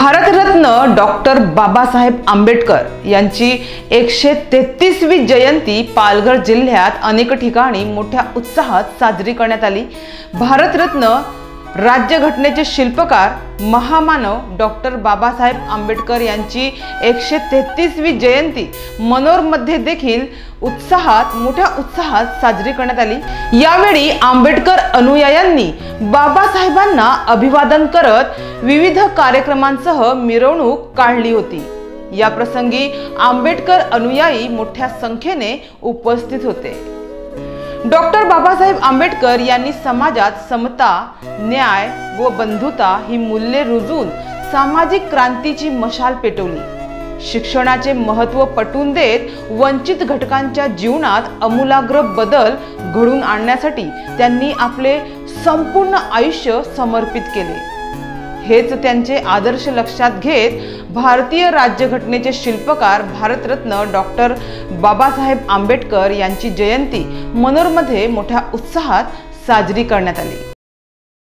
Bharat Ratna doctor Babasaheb Ambedkar यांची 133वी जयंती पालघर जिल्ह्यात अनेक ठिकाणी मोठ्या उत्साहात साजरी करण्यात आली। भारतरत्न राज्यघटनेचे शिल्पकार महामानव डॉक्टर बाबासाहेब आंबेडकर यांची 133वी जयंती मनोरमध्ये देखील मोठ्या उत्साहात साजरी करण्यात आली। यावेळी आंबेडकर अनुयायांनी बाबासाहेबांना अभिवादन करत विविध कार्यक्रमांसह मिरवणूक काढली होती। या प्रसंगी आंबेडकर अनुयायी मोठ्या संख्येने उपस्थित होते। डॉक्टर बाबासाहेब आंबेडकर यांनी समाजात समता, न्याय व बंधुता ही मूल्ये रुजून सामाजिक क्रांतीची मशाल पेटवली। शिक्षणाचे महत्त्व पटवून देत वंचित घटकांच्या जीवनात आमूलाग्र बदल घडवून आणण्यासाठी त्यांनी आपले संपूर्ण आयुष्य समर्पित केले। हेच त्यांचे आदर्श लक्षात घेत भारतीय राज्यघटनेचे शिल्पकार भारतरत्न डॉक्टर बाबासाहेब आंबेडकर यांची जयंती मनोरमध्ये मोठ्या उत्साहात साजरी करण्यात आली।